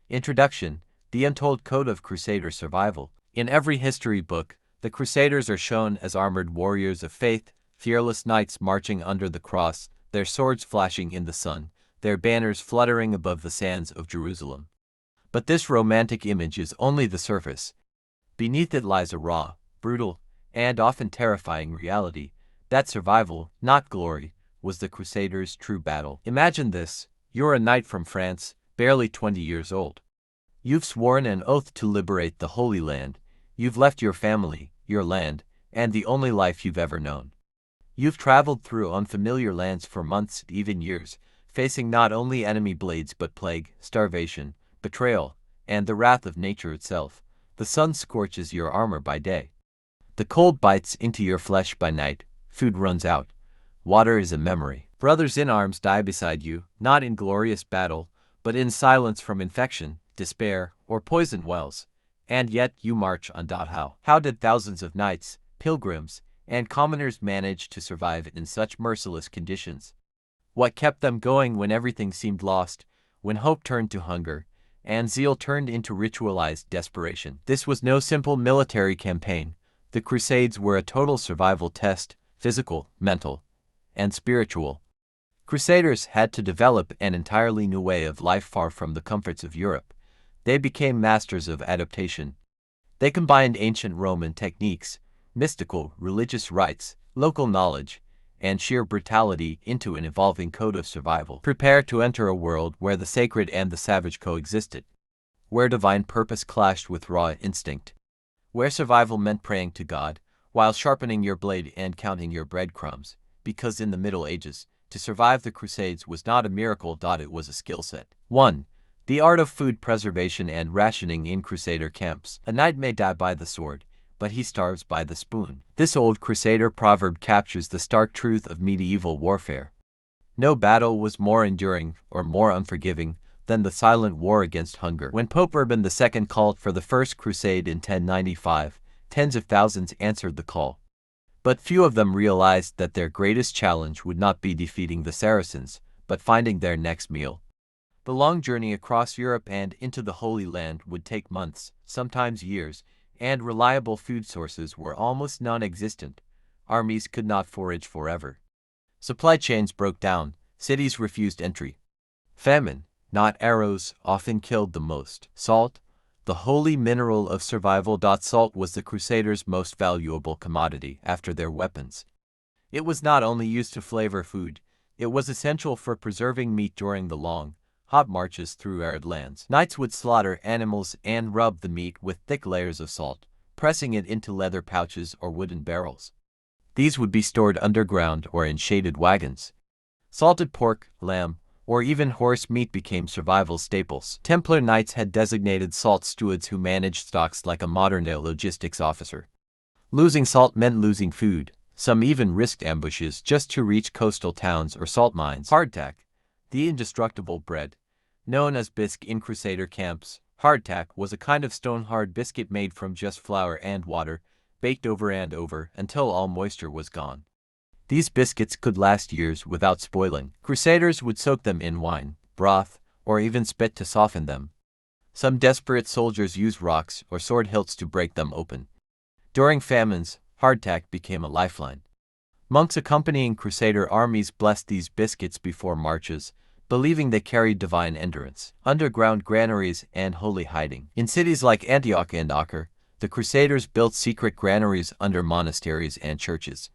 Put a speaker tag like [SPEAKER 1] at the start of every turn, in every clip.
[SPEAKER 1] Introduction: The Untold Code of Crusader Survival. In every history book, the Crusaders are shown as armored warriors of faith, fearless knights marching under the cross, their swords flashing in the sun, their banners fluttering above the sands of Jerusalem. But this romantic image is only the surface. Beneath it lies a raw, brutal, and often terrifying reality, that survival, not glory, was the Crusaders' true battle. Imagine this: you're a knight from France, barely 20 years old. You've sworn an oath to liberate the Holy Land. You've left your family, your land, and the only life you've ever known. You've traveled through unfamiliar lands for months, even years, facing not only enemy blades but plague, starvation, betrayal, and the wrath of nature itself. The sun scorches your armor by day. The cold bites into your flesh by night. Food runs out. Water is a memory. Brothers in arms die beside you, not in glorious battle, but in silence from infection, despair, or poisoned wells. And yet you march on. How did thousands of knights, pilgrims, and commoners manage to survive in such merciless conditions? What kept them going when everything seemed lost, when hope turned to hunger, and zeal turned into ritualized desperation? This was no simple military campaign. The Crusades were a total survival test, physical, mental, and spiritual. Crusaders had to develop an entirely new way of life far from the comforts of Europe. They became masters of adaptation. They combined ancient Roman techniques, mystical, religious rites, local knowledge, and sheer brutality into an evolving code of survival. Prepare to enter a world where the sacred and the savage coexisted, where divine purpose clashed with raw instinct, where survival meant praying to God, while sharpening your blade and counting your breadcrumbs, because in the Middle Ages, to survive the Crusades was not a miracle. It was a skill set. 1. The art of food preservation and rationing in Crusader camps. A knight may die by the sword, but he starves by the spoon. This old Crusader proverb captures the stark truth of medieval warfare. No battle was more enduring or more unforgiving than the silent war against hunger. When Pope Urban II called for the First Crusade in 1095, tens of thousands answered the call. But few of them realized that their greatest challenge would not be defeating the Saracens, but finding their next meal. The long journey across Europe and into the Holy Land would take months, sometimes years, and reliable food sources were almost non-existent. Armies could not forage forever. Supply chains broke down, cities refused entry. Famine, not arrows, often killed the most. Salt, the holy mineral of survival. Salt was the Crusaders' most valuable commodity after their weapons. It was not only used to flavor food, it was essential for preserving meat during the long, hot marches through arid lands. Knights would slaughter animals and rub the meat with thick layers of salt, pressing it into leather pouches or wooden barrels. These would be stored underground or in shaded wagons. Salted pork, lamb, or even horse meat became survival staples. Templar knights had designated salt stewards who managed stocks like a modern-day logistics officer. Losing salt meant losing food. Some even risked ambushes just to reach coastal towns or salt mines. Hardtack, the indestructible bread, known as bisque in Crusader camps. Hardtack was a kind of stone-hard biscuit made from just flour and water, baked over and over until all moisture was gone. These biscuits could last years without spoiling. Crusaders would soak them in wine, broth, or even spit to soften them. Some desperate soldiers used rocks or sword hilts to break them open. During famines, hardtack became a lifeline. Monks accompanying Crusader armies blessed these biscuits before marches, believing they carried divine endurance. Underground granaries and holy hiding. In cities like Antioch and Acre, the Crusaders built secret granaries under monasteries and churches.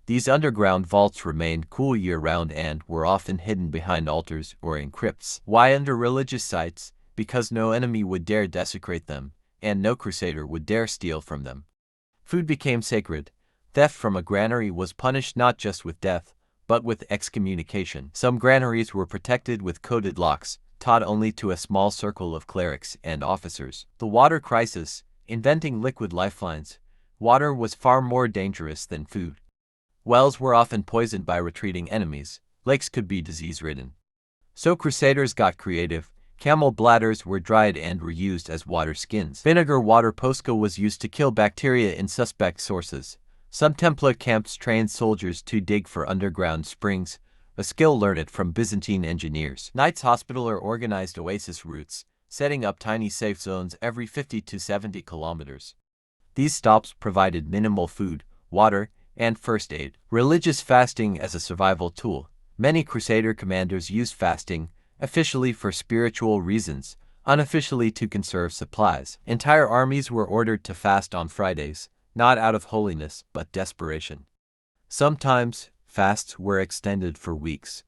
[SPEAKER 1] These underground vaults remained cool year-round and were often hidden behind altars or in crypts. Why under religious sites? Because no enemy would dare desecrate them, and no Crusader would dare steal from them. Food became sacred. Theft from a granary was punished not just with death, but with excommunication. Some granaries were protected with coded locks, taught only to a small circle of clerics and officers. The water crisis, inventing liquid lifelines. Water was far more dangerous than food. Wells were often poisoned by retreating enemies. Lakes could be disease-ridden. So Crusaders got creative. Camel bladders were dried and reused as water skins. Vinegar water posca was used to kill bacteria in suspect sources. Some Templar camps trained soldiers to dig for underground springs, a skill learned from Byzantine engineers. Knights' Hospital or organized oasis routes. setting up tiny safe zones every 50 to 70 kilometers. These stops provided minimal food, water, and first aid. Religious fasting as a survival tool. Many Crusader commanders used fasting, officially for spiritual reasons, unofficially to conserve supplies. Entire armies were ordered to fast on Fridays, not out of holiness but desperation. Sometimes, fasts were extended for weeks.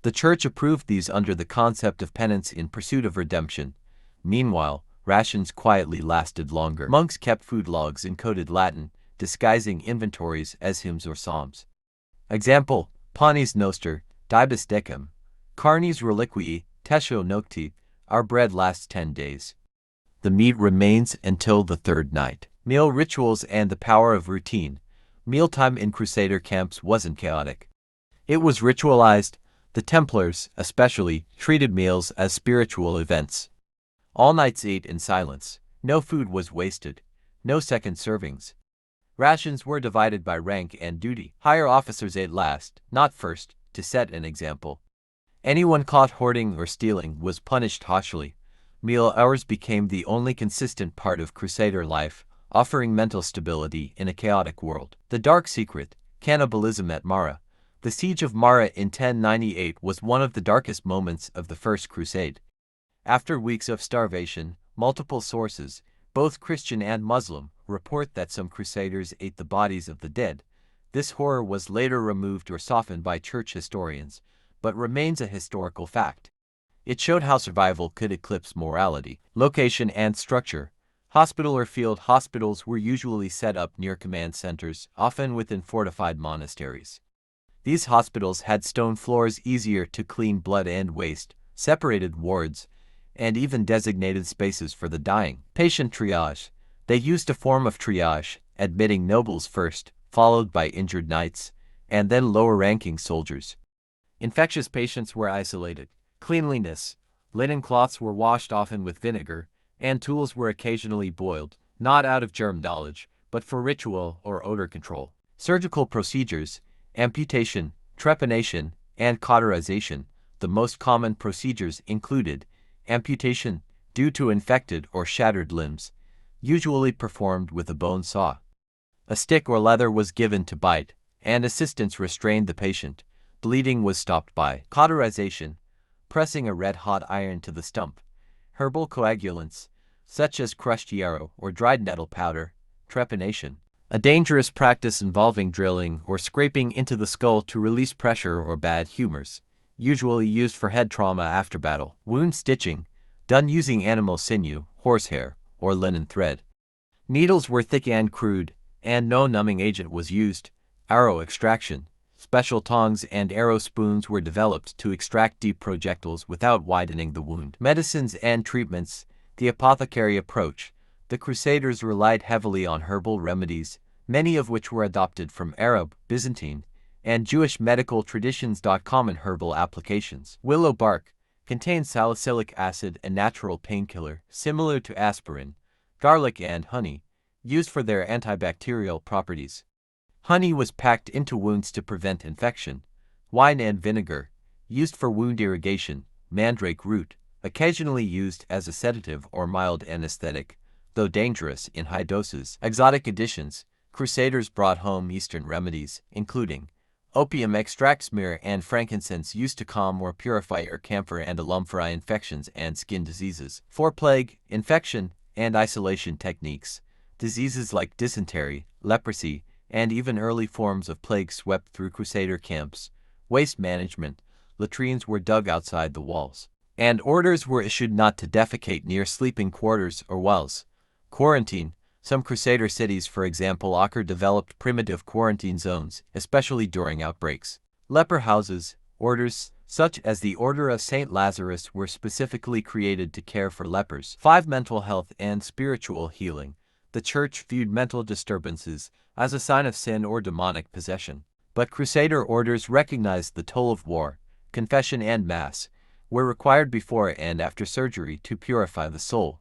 [SPEAKER 1] The Church approved these under the concept of penance in pursuit of redemption. Meanwhile, rations quietly lasted longer. Monks kept food logs in coded Latin, disguising inventories as hymns or psalms. Example: Panis noster, dibus decem, carnis reliquii, tesio nocti, our bread lasts 10 days. The meat remains until the third night. Meal rituals and the power of routine. Mealtime in Crusader camps wasn't chaotic. It was ritualized. The Templars, especially, treated meals as spiritual events. All nights ate in silence. No food was wasted. No second servings. Rations were divided by rank and duty. Higher officers ate last, not first, to set an example. Anyone caught hoarding or stealing was punished harshly. Meal hours became the only consistent part of Crusader life, offering mental stability in a chaotic world. The dark secret: cannibalism at Mara. The siege of Mara in 1098 was one of the darkest moments of the First Crusade. After weeks of starvation, multiple sources, both Christian and Muslim, report that some Crusaders ate the bodies of the dead. This horror was later removed or softened by church historians, but remains a historical fact. It showed how survival could eclipse morality. Location and structure. Hospital or field hospitals were usually set up near command centers, often within fortified monasteries. These hospitals had stone floors easier to clean blood and waste, separated wards, and even designated spaces for the dying. Patient triage. They used a form of triage, admitting nobles first, followed by injured knights, and then lower-ranking soldiers. Infectious patients were isolated. Cleanliness. Linen cloths were washed often with vinegar, and tools were occasionally boiled, not out of germ knowledge, but for ritual or odor control. Surgical procedures. Amputation, trepanation, and cauterization. The most common procedures included amputation due to infected or shattered limbs, usually performed with a bone saw. A stick or leather was given to bite, and assistants restrained the patient. Bleeding was stopped by cauterization, pressing a red-hot iron to the stump. Herbal coagulants, such as crushed yarrow or dried nettle powder. Trepanation, a dangerous practice involving drilling or scraping into the skull to release pressure or bad humors, usually used for head trauma after battle. Wound stitching, done using animal sinew, horsehair, or linen thread. Needles were thick and crude, and no numbing agent was used. Arrow extraction, special tongs and arrow spoons were developed to extract deep projectiles without widening the wound. Medicines and treatments, the apothecary approach. The Crusaders relied heavily on herbal remedies, many of which were adopted from Arab, Byzantine, and Jewish medical traditions. Common herbal applications. Willow bark contains salicylic acid, a natural painkiller similar to aspirin. Garlic and honey, used for their antibacterial properties. Honey was packed into wounds to prevent infection. Wine and vinegar, used for wound irrigation. Mandrake root, occasionally used as a sedative or mild anesthetic, though dangerous in high doses. Exotic additions. Crusaders brought home Eastern remedies, including opium extracts, myrrh and frankincense, used to calm or purify camphor and alumphora infections and skin diseases. Foreplague, infection, and isolation techniques. Diseases like dysentery, leprosy, and even early forms of plague swept through Crusader camps. Waste management. Latrines were dug outside the walls, and orders were issued not to defecate near sleeping quarters or wells. Quarantine. Some Crusader cities, for example Acre, developed primitive quarantine zones, especially during outbreaks. Leper houses. Orders, such as the Order of St. Lazarus, were specifically created to care for lepers. 5. Mental health and spiritual healing. The Church viewed mental disturbances as a sign of sin or demonic possession. But Crusader orders recognized the toll of war. Confession and Mass were required before and after surgery to purify the soul.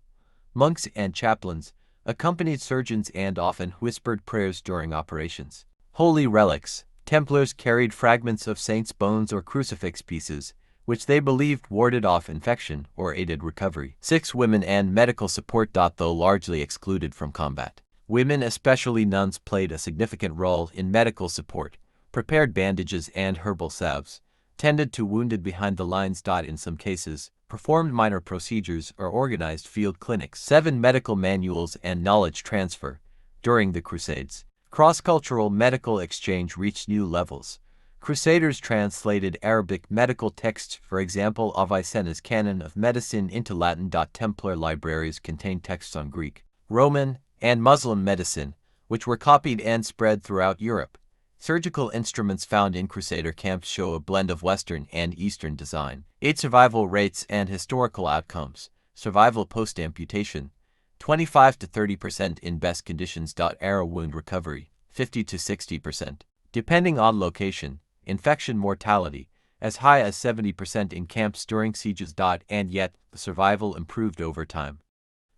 [SPEAKER 1] Monks and chaplains accompanied surgeons and often whispered prayers during operations. Holy relics. Templars carried fragments of saints' bones or crucifix pieces, which they believed warded off infection or aided recovery. 6. Women and medical support. Though largely excluded from combat, women, especially nuns, played a significant role in medical support, prepared bandages and herbal salves, tended to wounded behind the lines. In some cases, performed minor procedures or organized field clinics. 7. Medical manuals and knowledge transfer. During the Crusades, cross-cultural medical exchange reached new levels. Crusaders translated Arabic medical texts, for example Avicenna's Canon of Medicine, into Latin. Templar libraries contained texts on Greek, Roman, and Muslim medicine, which were copied and spread throughout Europe. Surgical instruments found in Crusader camps show a blend of Western and Eastern design. 8. Survival rates and historical outcomes. Survival post-amputation, 25 to 30% in best conditions. Arrow wound recovery, 50 to 60%. Depending on location, infection mortality, as high as 70% in camps during sieges. And yet, the survival improved over time.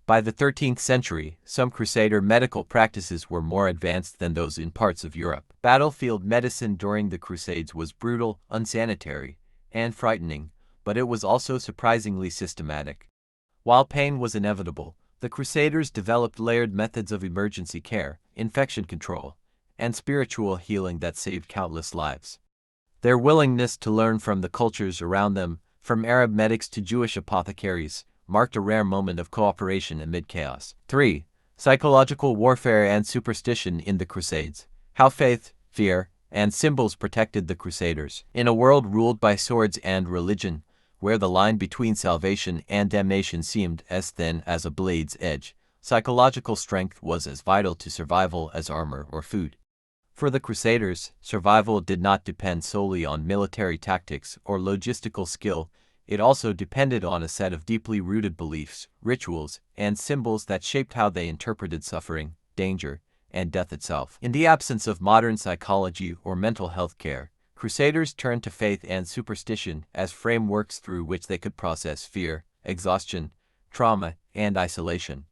[SPEAKER 1] By the 13th century, some Crusader medical practices were more advanced than those in parts of Europe. Battlefield medicine during the Crusades was brutal, unsanitary, and frightening, but it was also surprisingly systematic. While pain was inevitable, the Crusaders developed layered methods of emergency care, infection control, and spiritual healing that saved countless lives. Their willingness to learn from the cultures around them, from Arab medics to Jewish apothecaries, marked a rare moment of cooperation amid chaos. 3. Psychological warfare and superstition in the Crusades. How faith, fear, and symbols protected the Crusaders. In a world ruled by swords and religion, where the line between salvation and damnation seemed as thin as a blade's edge, psychological strength was as vital to survival as armor or food. For the Crusaders, survival did not depend solely on military tactics or logistical skill. It also depended on a set of deeply rooted beliefs, rituals, and symbols that shaped how they interpreted suffering, danger, and death itself. In the absence of modern psychology or mental health care, Crusaders turned to faith and superstition as frameworks through which they could process fear, exhaustion, trauma, and isolation.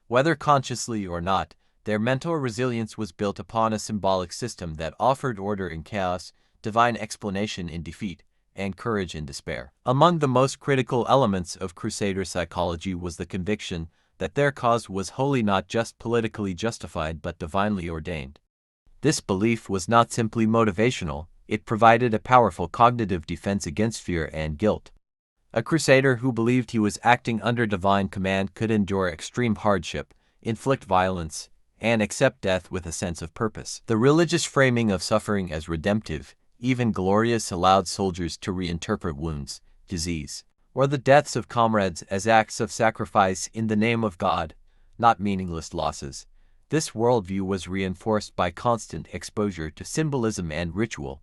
[SPEAKER 1] Whether consciously or not, their mental resilience was built upon a symbolic system that offered order in chaos, divine explanation in defeat, and courage in despair. Among the most critical elements of Crusader psychology was the conviction that their cause was wholly not just politically justified but divinely ordained. This belief was not simply motivational, it provided a powerful cognitive defense against fear and guilt. A Crusader who believed he was acting under divine command could endure extreme hardship, inflict violence, and accept death with a sense of purpose. The religious framing of suffering as redemptive, even glorious, allowed soldiers to reinterpret wounds, disease, or the deaths of comrades as acts of sacrifice in the name of God, not meaningless losses. This worldview was reinforced by constant exposure to symbolism and ritual.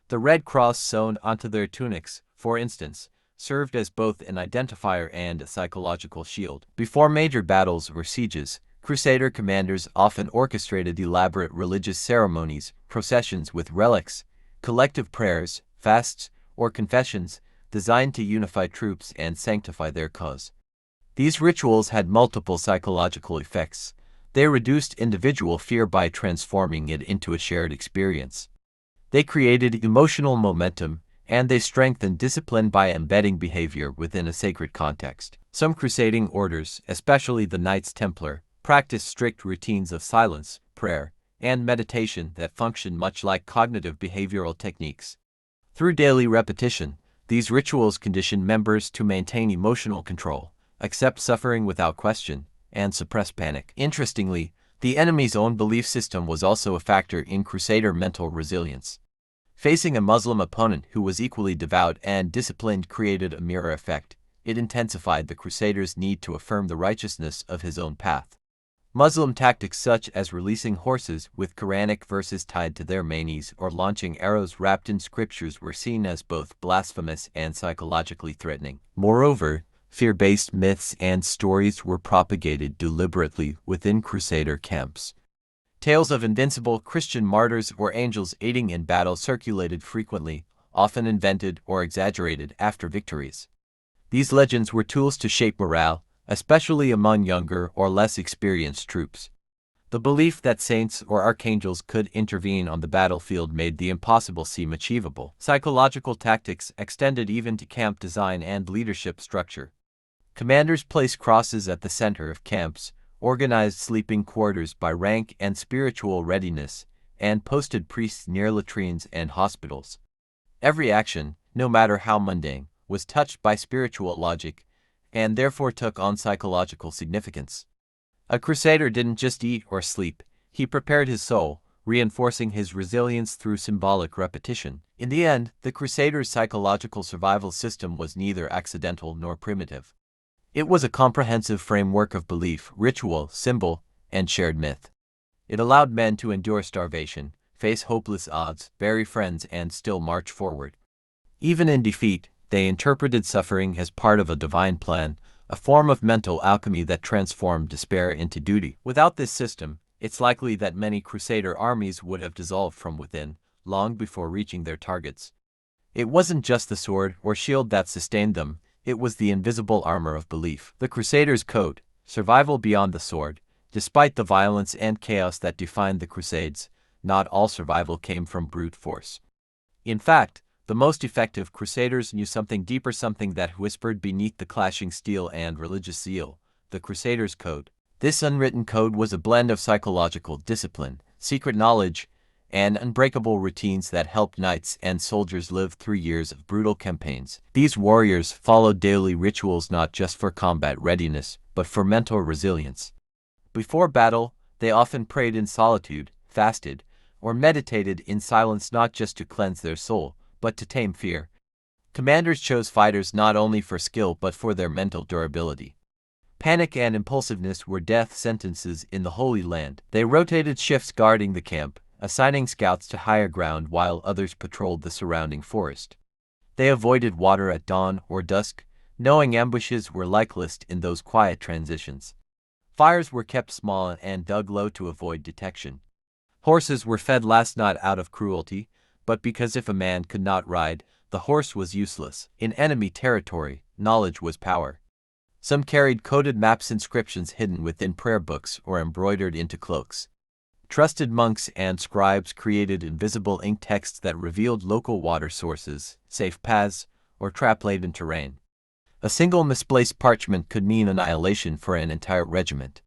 [SPEAKER 1] The red cross sewn onto their tunics, for instance, served as both an identifier and a psychological shield. Before major battles or sieges, Crusader commanders often orchestrated elaborate religious ceremonies, processions with relics, collective prayers, fasts, or confessions, designed to unify troops and sanctify their cause. These rituals had multiple psychological effects. They reduced individual fear by transforming it into a shared experience. They created emotional momentum, and they strengthened discipline by embedding behavior within a sacred context. Some crusading orders, especially the Knights Templar, practiced strict routines of silence, prayer, and meditation that function much like cognitive behavioral techniques. Through daily repetition, these rituals conditioned members to maintain emotional control, accept suffering without question, and suppress panic. Interestingly, the enemy's own belief system was also a factor in Crusader mental resilience. Facing a Muslim opponent who was equally devout and disciplined created a mirror effect. It intensified the Crusader's need to affirm the righteousness of his own path. Muslim tactics such as releasing horses with Quranic verses tied to their manes or launching arrows wrapped in scriptures were seen as both blasphemous and psychologically threatening. Moreover, fear-based myths and stories were propagated deliberately within Crusader camps. Tales of invincible Christian martyrs or angels aiding in battle circulated frequently, often invented or exaggerated after victories. These legends were tools to shape morale, especially among younger or less experienced troops. The belief that saints or archangels could intervene on the battlefield made the impossible seem achievable. Psychological tactics extended even to camp design and leadership structure. Commanders placed crosses at the center of camps, organized sleeping quarters by rank and spiritual readiness, and posted priests near latrines and hospitals. Every action, no matter how mundane, was touched by spiritual logic, and therefore took on psychological significance. A crusader didn't just eat or sleep, he prepared his soul, reinforcing his resilience through symbolic repetition. In the end, the crusader's psychological survival system was neither accidental nor primitive. It was a comprehensive framework of belief, ritual, symbol, and shared myth. It allowed men to endure starvation, face hopeless odds, bury friends, and still march forward. Even in defeat, they interpreted suffering as part of a divine plan, a form of mental alchemy that transformed despair into duty. Without this system, it's likely that many crusader armies would have dissolved from within, long before reaching their targets. It wasn't just the sword or shield that sustained them, it was the invisible armor of belief. The Crusaders' code, survival beyond the sword. Despite the violence and chaos that defined the Crusades, not all survival came from brute force. In fact, the most effective crusaders knew something deeper, something that whispered beneath the clashing steel and religious zeal, the Crusaders' Code. This unwritten code was a blend of psychological discipline, secret knowledge, and unbreakable routines that helped knights and soldiers live through years of brutal campaigns. These warriors followed daily rituals not just for combat readiness, but for mental resilience. Before battle, they often prayed in solitude, fasted, or meditated in silence, not just to cleanse their soul, but to tame fear. Commanders chose fighters not only for skill but for their mental durability. Panic and impulsiveness were death sentences in the Holy Land. They rotated shifts guarding the camp, assigning scouts to higher ground while others patrolled the surrounding forest. They avoided water at dawn or dusk, knowing ambushes were likeliest in those quiet transitions. Fires were kept small and dug low to avoid detection. Horses were fed last not out of cruelty, but because if a man could not ride, the horse was useless. In enemy territory, knowledge was power. Some carried coded maps, inscriptions hidden within prayer books or embroidered into cloaks. Trusted monks and scribes created invisible ink texts that revealed local water sources, safe paths, or trap-laden terrain. A single misplaced parchment could mean annihilation for an entire regiment.